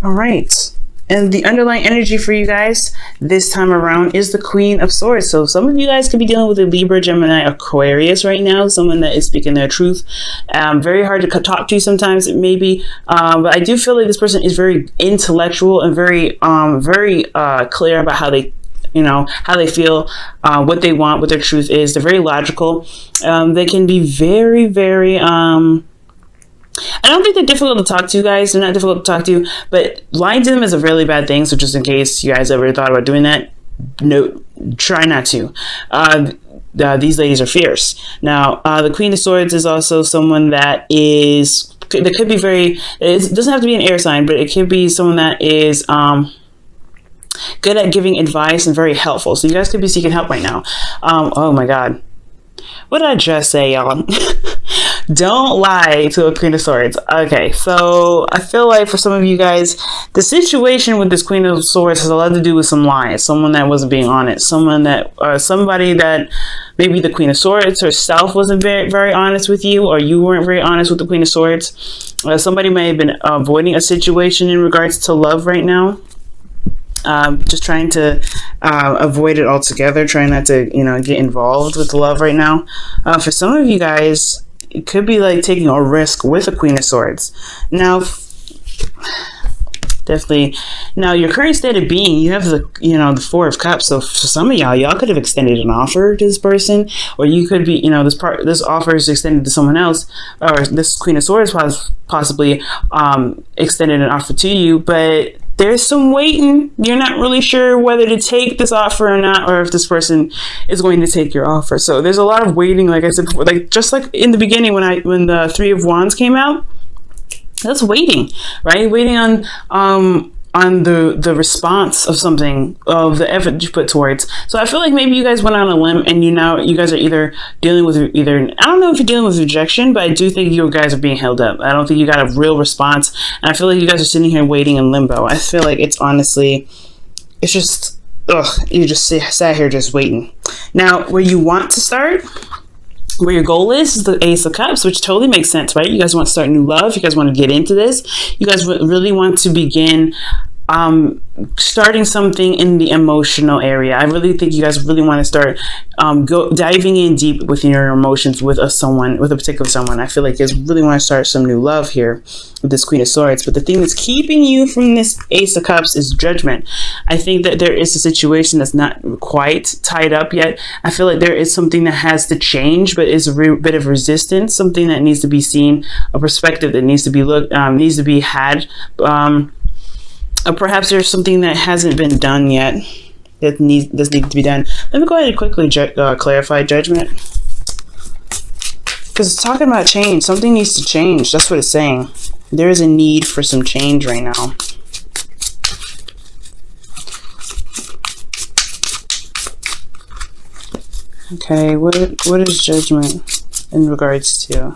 All right. And the underlying energy for you guys this time around is the Queen of Swords. So some of you guys could be dealing with a Libra, Gemini, Aquarius right now. Someone that is speaking their truth. Very hard to talk to sometimes, it may be. But I do feel like this person is very intellectual and very clear about how they how they feel, what they want, what their truth is. They're very logical. They can be very, very... I don't think they're difficult to talk to, guys. They're not difficult to talk to, but lying to them is a really bad thing. So just in case you guys ever thought about doing that, no, try not to. These ladies are fierce. Now, the Queen of Swords is also someone that could be very, it doesn't have to be an air sign, but it could be someone that is good at giving advice and very helpful. So you guys could be seeking help right now. Oh my God. What did I just say, y'all? Don't lie to a Queen of Swords. Okay, so I feel like for some of you guys, the situation with this Queen of Swords has a lot to do with some lies. Someone that wasn't being honest. Somebody that maybe the Queen of Swords herself wasn't very, very honest with you, or you weren't very honest with the Queen of Swords. Somebody may have been avoiding a situation in regards to love right now. Just trying to avoid it altogether, trying not to, get involved with love right now. For some of you guys, it could be like taking a risk with a Queen of Swords. Now, definitely. Now, your current state of being, you have the Four of Cups. So for some of y'all could have extended an offer to this person, or you could be, this offer is extended to someone else, or this Queen of Swords possibly extended an offer to you, but there's some waiting. You're not really sure whether to take this offer or not, or if this person is going to take your offer. So there's a lot of waiting, like I said before, just like in the beginning when the Three of Wands came out. That's waiting, right? Waiting on the response of something, of the effort you put towards. So I feel like maybe you guys went on a limb, and you guys are either dealing with I don't know if you're dealing with rejection, but I do think you guys are being held up. I don't think you got a real response, and I feel like you guys are sitting here waiting in limbo. I feel like it's just, you just sat here just waiting. Now, where you want to start, where your goal is the Ace of Cups, which totally makes sense, right? You guys want to start new love. You guys want to get into this. You guys really want to begin starting something in the emotional area. I really think you guys really want to start diving in deep within your emotions with a particular someone. I feel like you guys really want to start some new love here with this Queen of Swords. But the thing that's keeping you from this Ace of Cups is judgment. I think that there is a situation that's not quite tied up yet. I feel like there is something that has to change, but is a bit of resistance, something that needs to be seen, a perspective that needs to be had. Or perhaps there's something that hasn't been done yet that needs to be done. Let me go ahead and quickly clarify judgment, because it's talking about change. Something needs to change. That's what it's saying. There is a need for some change right now. Okay, what is judgment in regards to?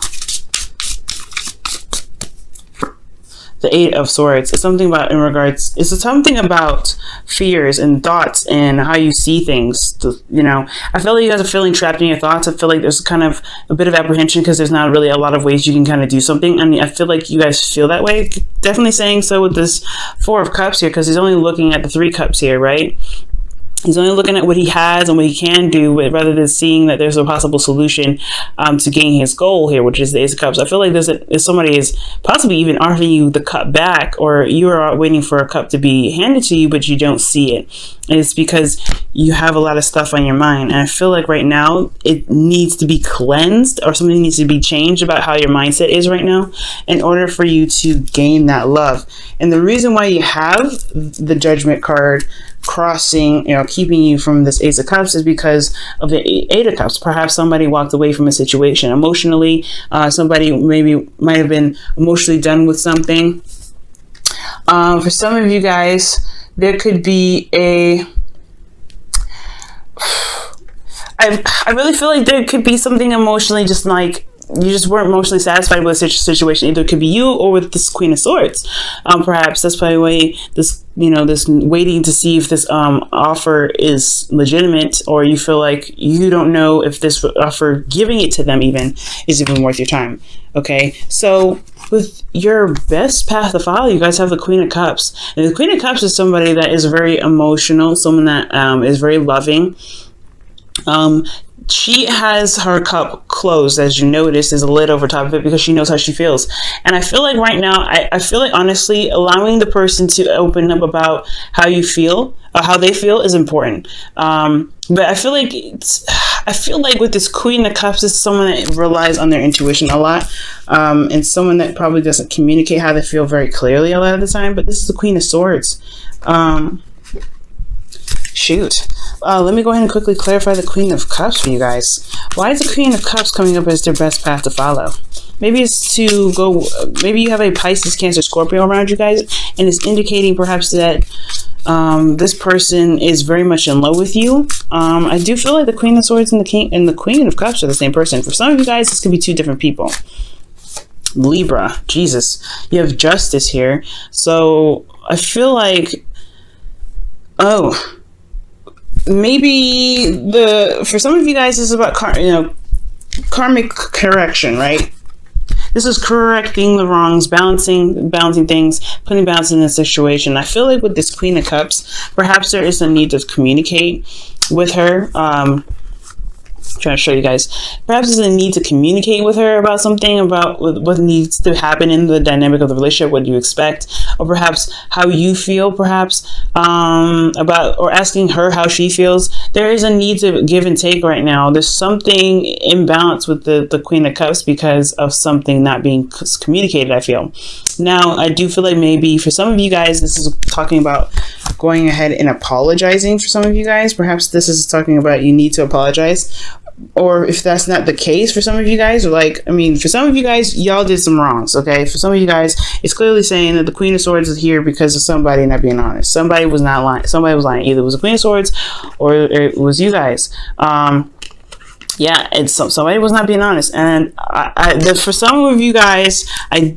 The Eight of Swords. It's something about it's something about fears and thoughts and how you see things. I feel like you guys are feeling trapped in your thoughts. I feel like there's kind of a bit of apprehension because there's not really a lot of ways you can kind of do something. I mean, I feel like you guys feel that way. Definitely saying so with this Four of Cups here, because he's only looking at the Three Cups here, right? He's only looking at what he has and what he can do, rather than seeing that there's a possible solution to gain his goal here, which is the Ace of Cups. I feel like if somebody is possibly even offering you the cup back, or you are waiting for a cup to be handed to you, but you don't see it. And it's because you have a lot of stuff on your mind. And I feel like right now it needs to be cleansed, or something needs to be changed about how your mindset is right now in order for you to gain that love. And the reason why you have the Judgment card crossing, keeping you from this Ace of Cups is because of the Eight of Cups. Perhaps somebody walked away from a situation emotionally. Somebody might have been emotionally done with something. For some of you guys, there could be I really feel like there could be something emotionally, just like you just weren't emotionally satisfied with a situation. Either it could be you or with this Queen of Swords. Perhaps that's probably why this waiting to see if this offer is legitimate, or you feel like you don't know if this offer, giving it to them even, is even worth your time. Okay, so with your best path to follow, you guys have the Queen of Cups. And the Queen of Cups is somebody that is very emotional, someone that is very loving. She has her cup closed, as you notice. There's a lid over top of it because she knows how she feels. And I feel like right now, I feel like honestly, allowing the person to open up about how you feel, or how they feel, is important. But I feel like with this Queen of Cups, is someone that relies on their intuition a lot, and someone that probably doesn't communicate how they feel very clearly a lot of the time. But this is the Queen of Swords. Let me go ahead and quickly clarify the Queen of Cups for you guys. Why is the Queen of Cups coming up as their best path to follow? Maybe it's to go, maybe you have a Pisces, Cancer, Scorpio around you guys, and it's indicating perhaps that this person is very much in love with you. I do feel like the Queen of Swords and the Queen of Cups are the same person. For some of you guys, this could be two different people. Libra, Jesus, you have Justice here. So I feel like, maybe for some of you guys, this is about karmic correction, right? This is correcting the wrongs, balancing things, putting balance in a situation. I feel like with this Queen of Cups, perhaps there is a need to communicate with her. Trying to show you guys, perhaps there's a need to communicate with her about something, about what needs to happen in the dynamic of the relationship, what you expect, or perhaps how you feel, perhaps about, or asking her how she feels. There is a need to give and take right now. There's something imbalance with the Queen of Cups because of something not being communicated, I feel. Now, I do feel like maybe for some of you guys, this is talking about going ahead and apologizing. For some of you guys, perhaps this is talking about you need to apologize. Or if that's not the case for some of you guys, for some of you guys, y'all did some wrongs, okay? For some of you guys, it's clearly saying that the Queen of Swords is here because of somebody not being honest. Somebody was not lying. Somebody was lying. Either it was the Queen of Swords or it was you guys. Somebody was not being honest, and for some of you guys,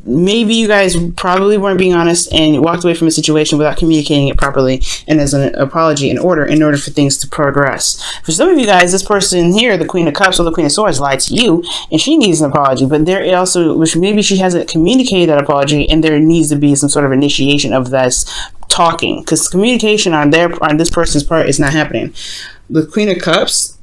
maybe you guys probably weren't being honest and walked away from a situation without communicating it properly and as an apology in order for things to progress. For some of you guys, this person here, the Queen of Cups or the Queen of Swords, lied to you, and she needs an apology. But there also, which maybe she hasn't communicated that apology, and there needs to be some sort of initiation of this talking, because communication on this person's part is not happening. The Queen of Cups,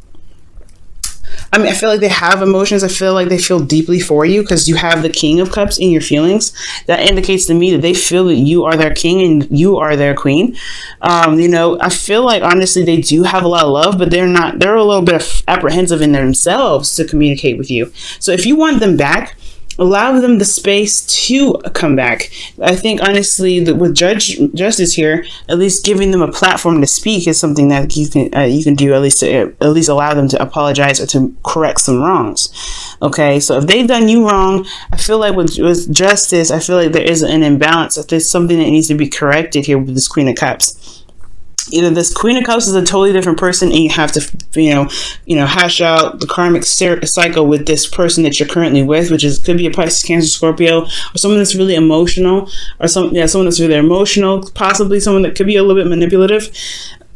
I feel like they have emotions. I feel like they feel deeply for you because you have the King of Cups in your feelings. That indicates to me that they feel that you are their king and you are their queen. I feel like honestly they do have a lot of love, but they're a little bit apprehensive in themselves to communicate with you. So if you want them back, allow them the space to come back. I think honestly that with Justice here, at least giving them a platform to speak is something that you can do, at least allow them to apologize or to correct some wrongs. Okay, so if they've done you wrong, I feel like with Justice, I feel like there is an imbalance. If there's something that needs to be corrected here with this Queen of Cups. Either this Queen of Cups is a totally different person and you have to, hash out the karmic cycle with this person that you're currently with, which could be a Pisces, Cancer, Scorpio, or someone that's really emotional, or someone that's really emotional, possibly someone that could be a little bit manipulative.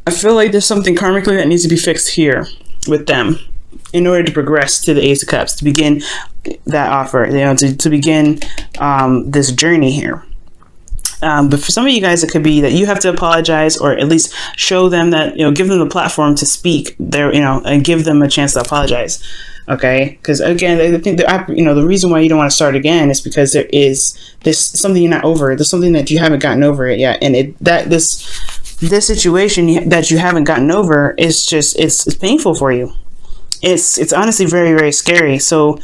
I feel like there's something karmically that needs to be fixed here with them in order to progress to the Ace of Cups, to begin that offer, to begin this journey here. But for some of you guys, it could be that you have to apologize, or at least show them that, give them the platform to speak there, and give them a chance to apologize. Okay. Because again, I think that, the reason why you don't want to start again is because there's something you're not over. There's something that you haven't gotten over it yet. And this situation that you haven't gotten over is just, it's painful for you. It's honestly very, very scary. So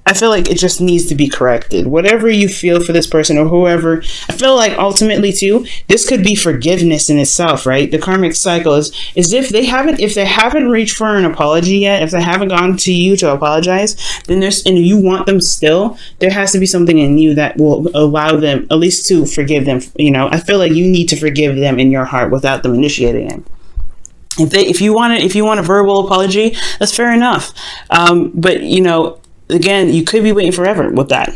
I feel like it just needs to be corrected. Whatever you feel for this person or whoever, I feel like ultimately too, this could be forgiveness in itself, right? The karmic cycle is if they haven't reached for an apology yet, if they haven't gone to you to apologize, then and you want them still, there has to be something in you that will allow them at least to forgive them. I feel like you need to forgive them in your heart without them initiating it. If you want a verbal apology, that's fair enough. But again, you could be waiting forever with that.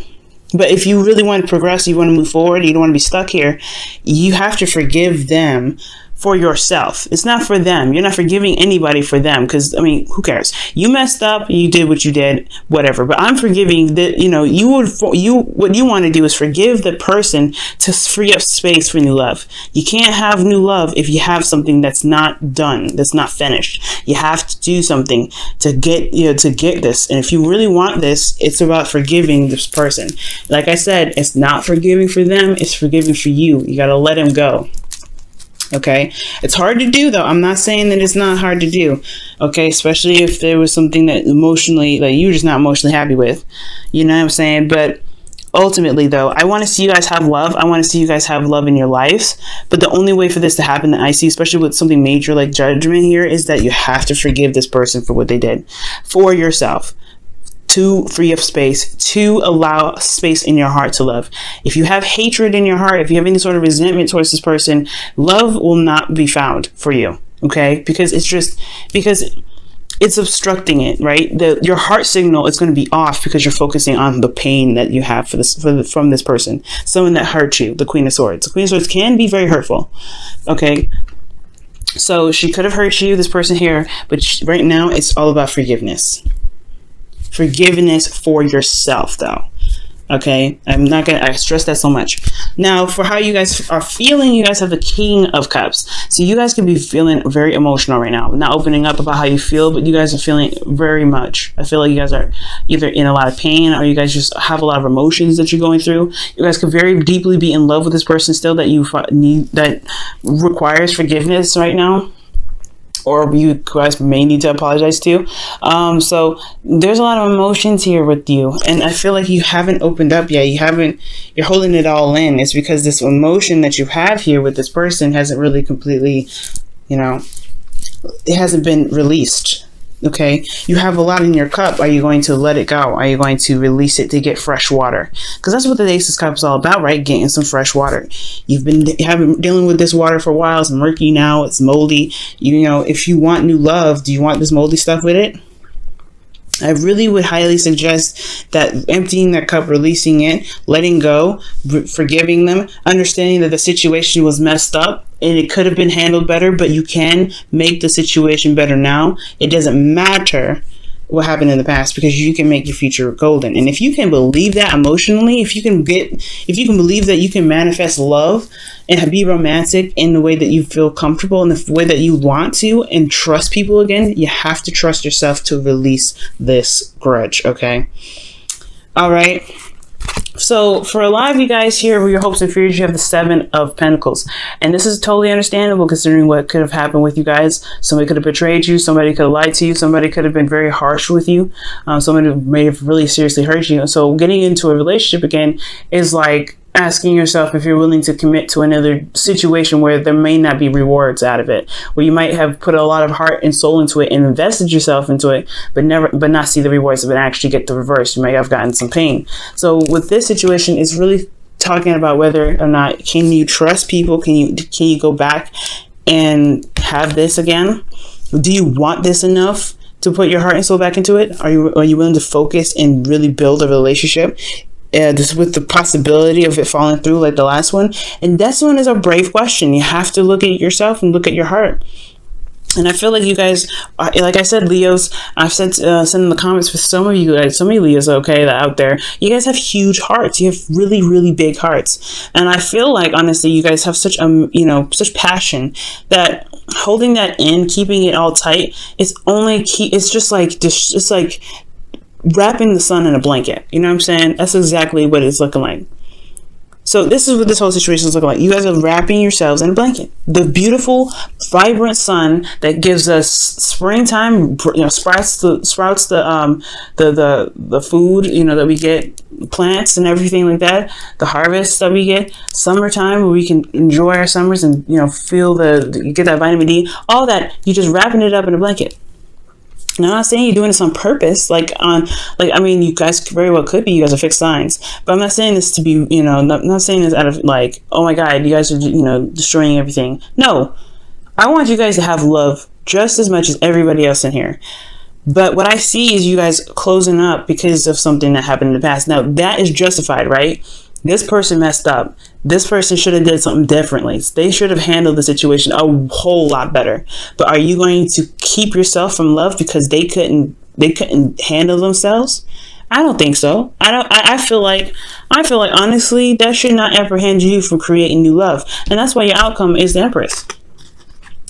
But if you really want to progress, you want to move forward, you don't want to be stuck here, you have to forgive them for yourself. It's not for them. You're not forgiving anybody for them, because I mean, who cares? You messed up, you did what you did, whatever. But I'm forgiving that. What you want to do is forgive the person to free up space for new love. You can't have new love if you have something that's not done, that's not finished. You have to do something to get this. And if you really want this, it's about forgiving this person. Like I said, it's not forgiving for them, it's forgiving for you. You got to let him go. Okay, it's hard to do, though. I'm not saying that it's not hard to do. Okay, especially if there was something that emotionally, like, you're just not emotionally happy with. You know what I'm saying? But ultimately, though, I want to see you guys have love. I want to see you guys have love in your lives. But the only way for this to happen that I see, especially with something major like judgment here, is that you have to forgive this person for what they did for yourself. To free up space, to allow space in your heart to love. If you have hatred in your heart, if you have any sort of resentment towards this person, love will not be found for you. Okay, because it's obstructing it, right? Your heart signal is going to be off because you're focusing on the pain that you have from this person, someone that hurt you. The Queen of Swords. The Queen of Swords can be very hurtful. Okay. So she could have hurt you, this person here, but right now it's all about forgiveness. Forgiveness for yourself, though. Okay, I stress that so much. Now, for how you guys are feeling, you guys have the King of Cups. So you guys could be feeling very emotional right now. Not opening up about how you feel, but you guys are feeling very much. I feel like you guys are either in a lot of pain, or you guys just have a lot of emotions that you're going through. You guys could very deeply be in love with this person still that requires forgiveness right now, or you guys may need to apologize to. So there's a lot of emotions here with you, and I feel like you haven't opened up yet. You're holding it all in. It's because this emotion that you have here with this person hasn't really completely, it hasn't been released. Okay, you have a lot in your cup. Are you going to let it go? Are you going to release it to get fresh water? Because that's what the Ace of Cups is all about, right? Getting some fresh water. You've been dealing with this water for a while. It's murky now. It's moldy. If you want new love, do you want this moldy stuff with it? I really would highly suggest that emptying that cup, releasing it, letting go, forgiving them, understanding that the situation was messed up and it could have been handled better, but you can make the situation better now. It doesn't matter what happened in the past, because you can make your future golden. And if you can believe that emotionally, if you can believe that you can manifest love and be romantic in the way that you feel comfortable, in the way that you want to, and trust people again, you have to trust yourself to release this grudge. Okay. All right. So for a lot of you guys here with your hopes and fears, you have the Seven of Pentacles. And this is totally understandable considering what could have happened with you guys. Somebody could have betrayed you. Somebody could have lied to you. Somebody could have been very harsh with you. Somebody may have really seriously hurt you. So getting into a relationship again is like asking yourself if you're willing to commit to another situation where there may not be rewards out of it, where you might have put a lot of heart and soul into it and invested yourself into it, but not see the rewards of it, actually get the reverse. You might have gotten some pain. So with this situation, it's really talking about whether or not can you trust people? Can you go back and have this again? Do you want this enough to put your heart and soul back into it? Are you willing to focus and really build a relationship? This with the possibility of it falling through like the last one. And this one is a brave question. You have to look at yourself and look at your heart. And I feel like you guys, like I said, Leos, I've sent in the comments for some of you guys, some of you Leos, okay, that out there, you guys have huge hearts. You have really, really big hearts. And I feel like, honestly, you guys have such, such passion that holding that in, keeping it all tight, it's just like wrapping the sun in a blanket. You know what I'm saying? That's exactly what it's looking like. So this is what this whole situation is looking like. You guys are wrapping yourselves in a blanket. The beautiful, vibrant sun that gives us springtime, sprouts the food, that we get, plants and everything like that. The harvest that we get, summertime where we can enjoy our summers and feel get that vitamin D. All that, you're just wrapping it up in a blanket. Now, I'm not saying you're doing this on purpose. You guys very well could be. You guys are fixed signs. But I'm not saying this to be, not saying this out of like, oh my God, you guys are, destroying everything. No, I want you guys to have love just as much as everybody else in here. But what I see is you guys closing up because of something that happened in the past. Now, that is justified, right? This person messed up. This person should have did something differently. They should have handled the situation a whole lot better. But are you going to keep yourself from love because they couldn't handle themselves? I don't think so. I feel like honestly that should not apprehend you from creating new love. And that's why your outcome is the Empress.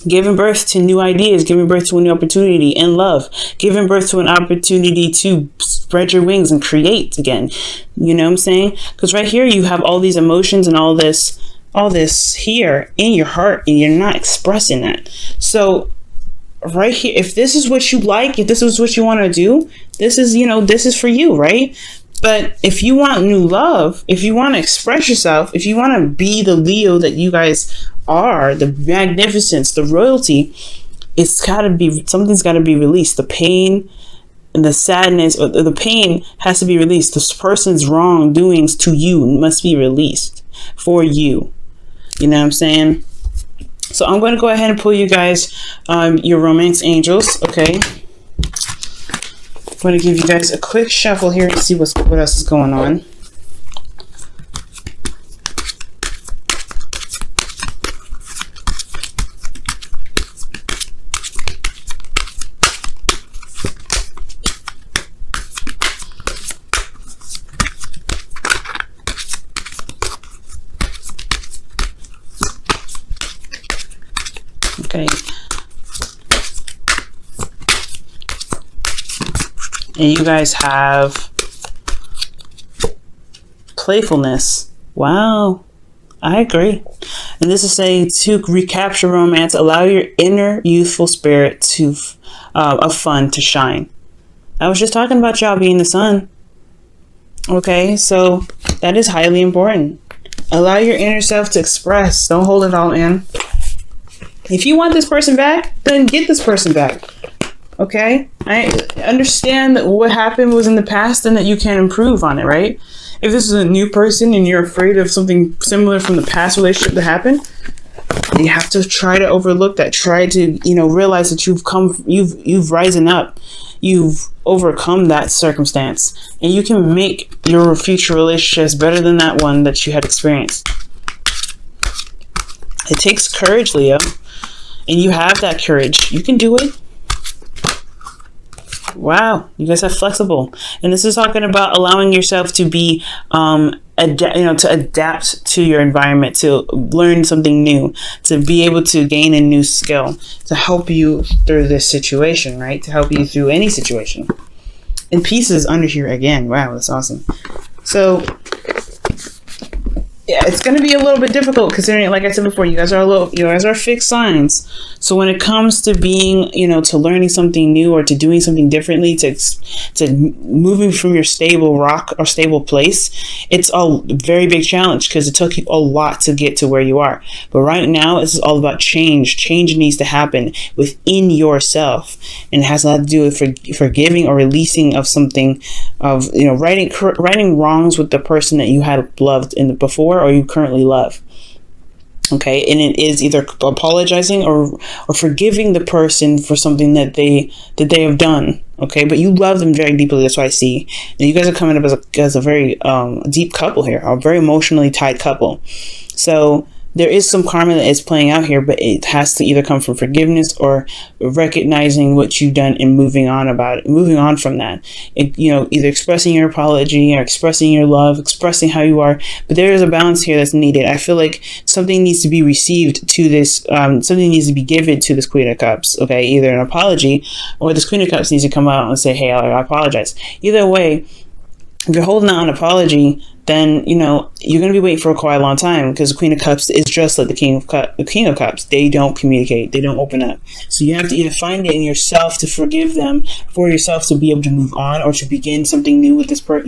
Giving birth to new ideas, giving birth to a new opportunity in love, giving birth to an opportunity to spread your wings and create again. You know what I'm saying? Because right here you have all these emotions and all this here in your heart, and you're not expressing that. So right here, if this is what you like, if this is what you want to do, this is, this is for you, right? But if you want new love, if you want to express yourself, if you want to be the Leo that you guys are, the magnificence, the royalty, something's got to be released. The pain and the sadness, or the pain has to be released. This person's wrongdoings to you must be released for you. You know what I'm saying? So I'm going to go ahead and pull you guys your romance angels, okay? I'm going to give you guys a quick shuffle here to see what else is going on. Okay. And you guys have playfulness. Wow. I agree. And this is saying to recapture romance, allow your inner youthful spirit of fun to shine. I was just talking about y'all being the sun. Okay, so that is highly important. Allow your inner self to express. Don't hold it all in. If you want this person back, then get this person back. Okay? I understand that what happened was in the past and that you can improve on it, right? If this is a new person and you're afraid of something similar from the past relationship that happened, you have to try to overlook that. Try to, realize that you've risen up. You've overcome that circumstance. And you can make your future relationships better than that one that you had experienced. It takes courage, Leo. And you have that courage. You can do it. Wow, you guys are flexible. And this is talking about allowing yourself to be, to adapt to your environment, to learn something new, to be able to gain a new skill, to help you through this situation, right? To help you through any situation. And peace is under here again. Wow, that's awesome. So yeah, it's going to be a little bit difficult considering, like I said before, you guys are fixed signs. So when it comes to being, to learning something new or to doing something differently, to moving from your stable rock or stable place, it's a very big challenge because it took you a lot to get to where you are. But right now, this is all about change. Change needs to happen within yourself, and it has a lot to do with forgiving or releasing of something, of righting wrongs with the person that you had loved before or you currently love. Okay, and it is either apologizing or forgiving the person for something that they have done. Okay, but you love them very deeply. That's what I see. And you guys are coming up as a very deep couple here, a very emotionally tied couple. So there is some karma that is playing out here, but it has to either come from forgiveness or recognizing what you've done and moving on from that. Either expressing your apology or expressing your love, expressing how you are. But there is a balance here that's needed. I feel like something needs to be received to this, something needs to be given to this Queen of Cups. Okay, either an apology or this Queen of Cups needs to come out and say, hey, I apologize. Either way, if you're holding out an apology, then you're going to be waiting for quite a long time, because the Queen of Cups is just like the King of Cups. They don't communicate. They don't open up. So you have to either find it in yourself to forgive them, for yourself to be able to move on, or to begin something new with this with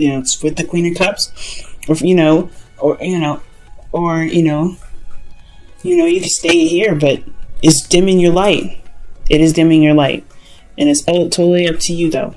the Queen of Cups, or you can stay here, but it's dimming your light. It is dimming your light, and it's totally up to you though.